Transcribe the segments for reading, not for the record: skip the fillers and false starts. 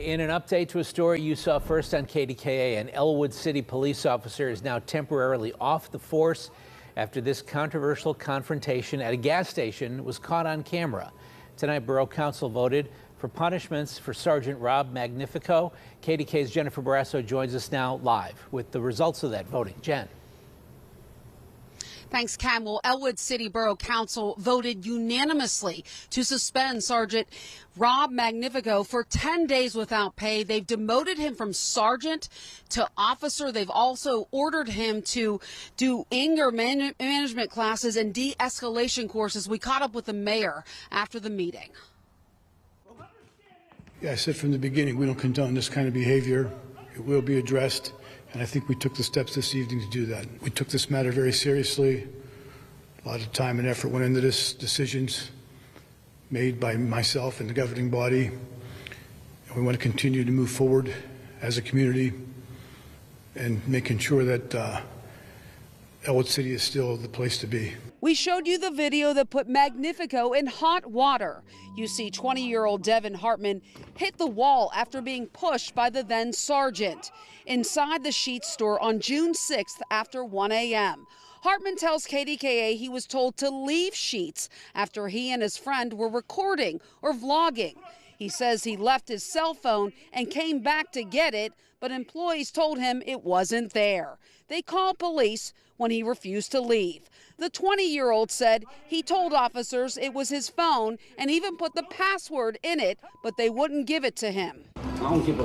in an update to a story you saw first on KDKA, an Elwood City police officer is now temporarily off the force after this controversial confrontation at a gas station was caught on camera. Tonight, Borough Council voted for punishments for Sergeant Rob Magnifico. KDK's Jennifer Barrasso joins us now live with the results of that voting. Jen. Thanks, Cam. Well, Elwood City Borough Council voted unanimously to suspend Sergeant Rob Magnifico for 10 days without pay. They've demoted him from sergeant to officer. They've also ordered him to do anger management classes and de-escalation courses. We caught up with the mayor after the meeting. Yeah, I said from the beginning, we don't condone this kind of behavior. It will be addressed. And I think we took the steps this evening to do that. We took this matter very seriously. A lot of time and effort went into this, decisions made by myself and the governing body. And we want to continue to move forward as a community and making sure that Elwood City is still the place to be. We showed you the video that put Magnifico in hot water. You see 20-year-old Devin Hartman hit the wall after being pushed by the then sergeant inside the Sheetz store on June 6th after 1 a.m. Hartman tells KDKA he was told to leave Sheetz after he and his friend were recording or vlogging. He says he left his cell phone and came back to get it, but employees told him it wasn't there. They called police when he refused to leave. The 20-year-old said he told officers it was his phone and even put the password in it, but they wouldn't give it to him. I don't give a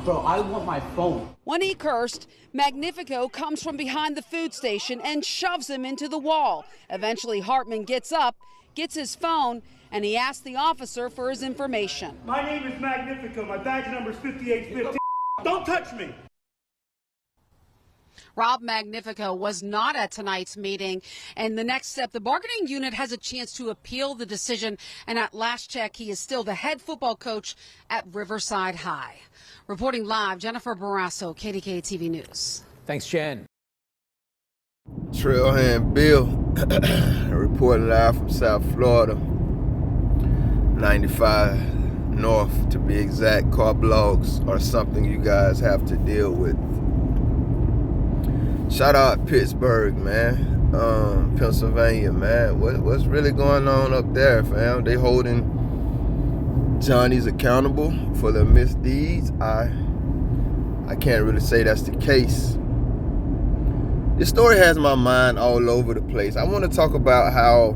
bro, I want my phone. When he cursed, Magnifico comes from behind the food station and shoves him into the wall. Eventually, Hartman gets up, gets his phone, and he asks the officer for his information. My name is Magnifico. My badge number is 5815. Don't touch me. Rob Magnifico was not at tonight's meeting, and the next step, the bargaining unit has a chance to appeal the decision, and at last check, he is still the head football coach at Riverside High. Reporting live, Jennifer Barrasso, KDKA TV News. Thanks, Jen. Trailhand Bill, reporting live from South Florida, 95 North to be exact. Car blogs are something you guys have to deal with. Shout out Pittsburgh, man. Pennsylvania, man. What's really going on up there, fam? They holding Johnny's accountable for the misdeeds. I can't really say that's the case. This story has my mind all over the place. I want to talk about how,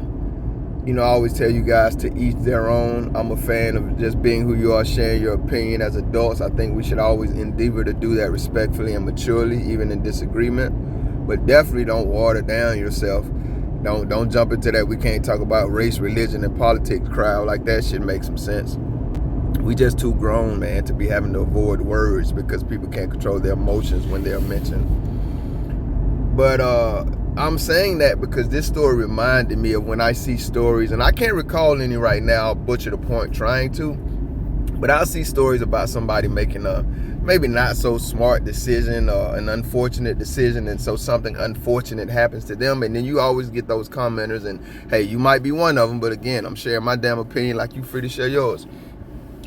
I always tell you guys to each their own. I'm a fan of just being who you are, sharing your opinion as adults. I think we should always endeavor to do that respectfully and maturely, even in disagreement. But definitely don't water down yourself. Don't jump into that we can't talk about race, religion, and politics crowd. Like that shit makes some sense. We just too grown, man, to be having to avoid words because people can't control their emotions when they're mentioned. But I'm saying that because this story reminded me of when I see stories, and I can't recall any right now, I'll butcher the point trying to, but I'll see stories about somebody making a maybe not so smart decision or an unfortunate decision, and so something unfortunate happens to them, and then you always get those commenters, and hey, you might be one of them, but again, I'm sharing my damn opinion like you free to share yours,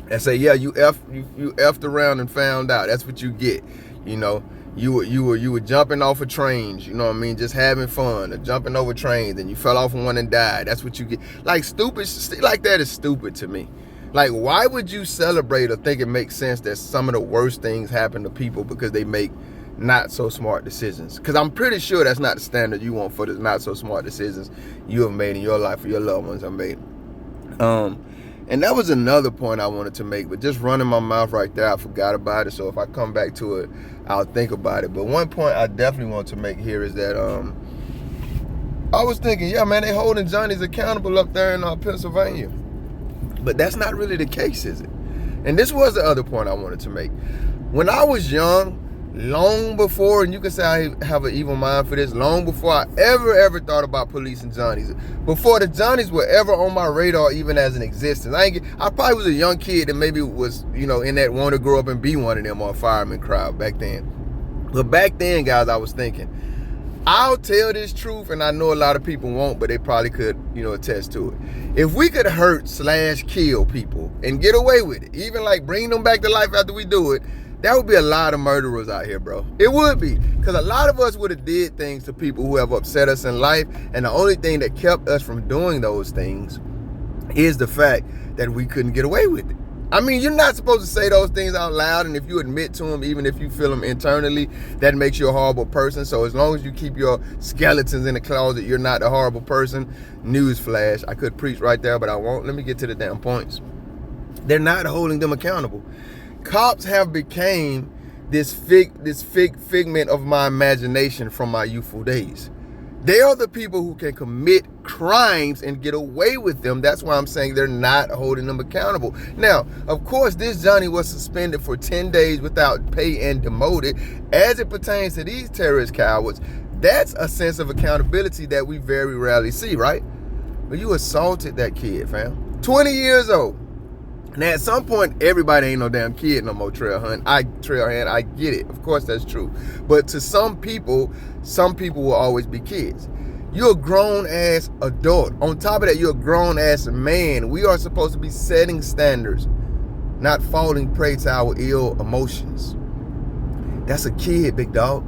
and say, yeah, you effed around and found out. That's what you get, You were jumping off of trains, just having fun, or jumping over trains, and you fell off one and died. That's what you get. Like, stupid, like that is stupid to me. Like, why would you celebrate or think it makes sense that some of the worst things happen to people because they make not so smart decisions? Because I'm pretty sure that's not the standard you want for the not so smart decisions you have made in your life or your loved ones have made. And that was another point I wanted to make, but just running my mouth right there, I forgot about it. So if I come back to it, I'll think about it. But one point I definitely want to make here is that I was thinking, yeah, man, they holding Johnny's accountable up there in Pennsylvania. But that's not really the case, is it? And this was the other point I wanted to make. When I was young, long before, and you can say I have an evil mind for this, long before I ever thought about policing Johnnies, before the Johnnies were ever on my radar even as an existence. I probably was a young kid that maybe was, in that want to grow up and be one of them or a fireman crowd back then. But back then, guys, I was thinking, I'll tell this truth, and I know a lot of people won't, but they probably could, attest to it. If we could hurt/kill people and get away with it, even like bring them back to life after we do it, that would be a lot of murderers out here, bro. It would be, because a lot of us would have did things to people who have upset us in life, and the only thing that kept us from doing those things is the fact that we couldn't get away with it. I mean, you're not supposed to say those things out loud, and if you admit to them, even if you feel them internally, that makes you a horrible person. So as long as you keep your skeletons in the closet, you're not a horrible person. Newsflash, I could preach right there, but I won't. Let me get to the damn points. They're not holding them accountable. Cops have become this figment of my imagination from my youthful days. They are the people who can commit crimes and get away with them. That's why I'm saying they're not holding them accountable. Now, of course, this Johnny was suspended for 10 days without pay and demoted. As it pertains to these terrorist cowards, that's a sense of accountability that we very rarely see, right? But you assaulted that kid, fam. 20 years old. Now, at some point, everybody ain't no damn kid no more, Trailhand. I get it. Of course, that's true. But to some people will always be kids. You're a grown-ass adult. On top of that, you're a grown-ass man. We are supposed to be setting standards, not falling prey to our ill emotions. That's a kid, big dog.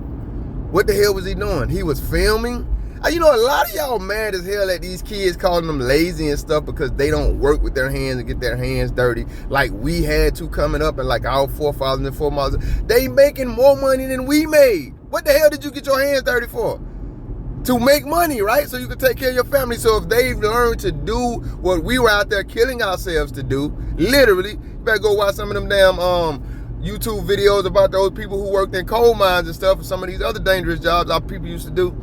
What the hell was he doing? He was filming. A lot of y'all mad as hell at these kids calling them lazy and stuff because they don't work with their hands and get their hands dirty like we had to coming up and like our forefathers and foremothers. They making more money than we made. What the hell did you get your hands dirty for? To make money, right? So you can take care of your family. So if they've learned to do what we were out there killing ourselves to do, literally, you better go watch some of them damn YouTube videos about those people who worked in coal mines and stuff and some of these other dangerous jobs our people used to do.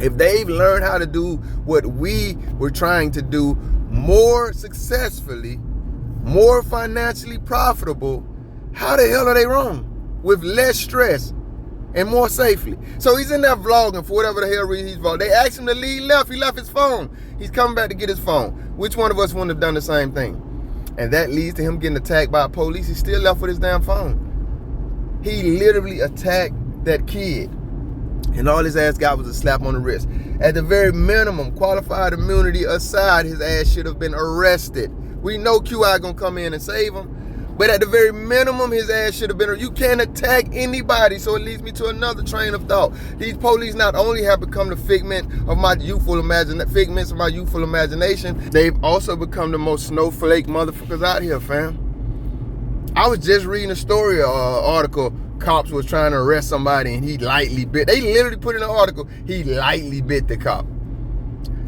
If they've learned how to do what we were trying to do more successfully, more financially profitable, how the hell are they wrong? With less stress and more safely. So he's in there vlogging for whatever the hell reason he's vlogging. They asked him to leave, he left his phone. He's coming back to get his phone. Which one of us wouldn't have done the same thing? And that leads to him getting attacked by police. He still left with his damn phone. He literally attacked that kid. And all his ass got was a slap on the wrist. At the very minimum, qualified immunity aside, his ass should have been arrested. We know QI gonna come in and save him. But at the very minimum, his ass should have been. You can't attack anybody. So it leads me to another train of thought. These police not only have become the figments of my youthful imagination, they've also become the most snowflake motherfuckers out here, fam. I was just reading a story, article. Cops was trying to arrest somebody and he lightly bit. They literally put in an article, he lightly bit the cop.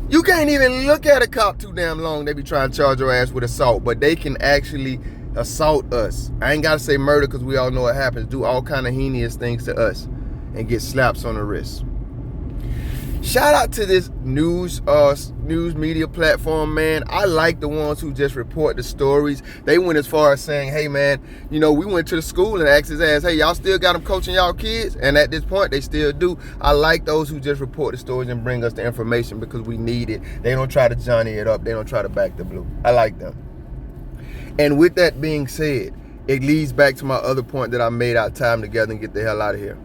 You can't even look at a cop too damn long. They be trying to charge your ass with assault, but they can actually assault us. I ain't gotta say murder because we all know what happens. Do all kind of heinous things to us and get slaps on the wrist. Shout out to this news media platform, man. I like the ones who just report the stories. They went as far as saying, hey, man, we went to the school and asked his ass, hey, y'all still got him coaching y'all kids? And at this point, they still do. I like those who just report the stories and bring us the information because we need it. They don't try to Johnny it up. They don't try to back the blue. I like them. And with that being said, it leads back to my other point that I made our time together and get the hell out of here.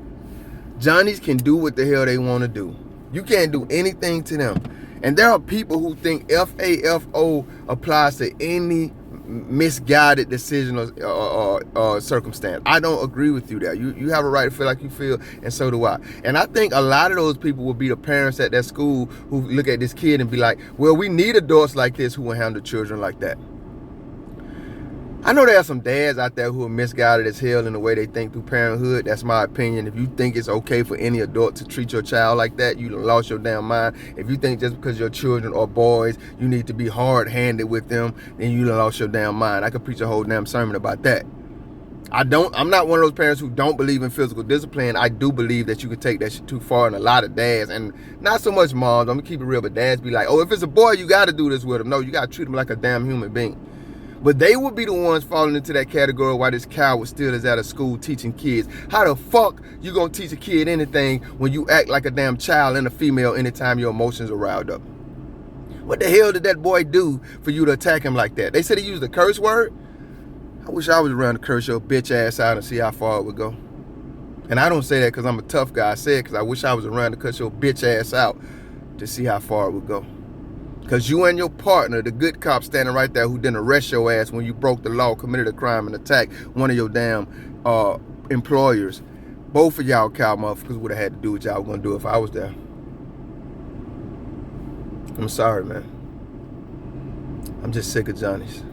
Johnnies can do what the hell they want to do. You can't do anything to them. And there are people who think FAFO applies to any misguided decision or circumstance. I don't agree with you there. You have a right to feel like you feel, and so do I. And I think a lot of those people will be the parents at that school who look at this kid and be like, well, we need adults like this who will handle children like that. I know there are some dads out there who are misguided as hell in the way they think through parenthood. That's my opinion. If you think it's okay for any adult to treat your child like that, you lost your damn mind. If you think just because your children are boys, you need to be hard-handed with them, then you lost your damn mind. I could preach a whole damn sermon about that. I'm not one of those parents who don't believe in physical discipline. I do believe that you could take that shit too far, and a lot of dads, and not so much moms, I'm gonna keep it real, but dads be like, oh, if it's a boy, you gotta do this with him. No, you gotta treat him like a damn human being. But they would be the ones falling into that category why this coward still is at a school teaching kids. How the fuck you gonna teach a kid anything when you act like a damn child and a female anytime your emotions are riled up? What the hell did that boy do for you to attack him like that? They said he used a curse word? I wish I was around to curse your bitch ass out and see how far it would go. And I don't say that because I'm a tough guy. I say it because I wish I was around to cut your bitch ass out to see how far it would go. Because you and your partner, the good cop standing right there who didn't arrest your ass when you broke the law, committed a crime, and attacked one of your damn employers. Both of y'all cow motherfuckers would have had to do what y'all were going to do if I was there. I'm sorry, man. I'm just sick of Johnny's.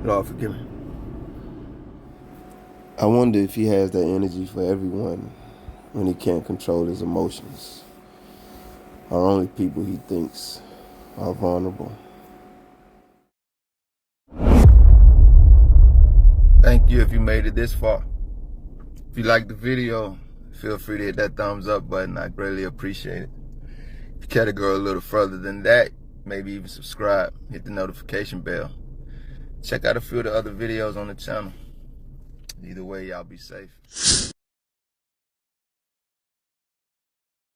Lord, forgive me. I wonder if he has that energy for everyone when he can't control his emotions, or only people he thinks are vulnerable. Thank you if you made it this far. If you liked the video, feel free to hit that thumbs up button. I greatly appreciate it. If you care to go a little further than that, maybe even subscribe, hit the notification bell. Check out a few of the other videos on the channel. Either way, y'all be safe.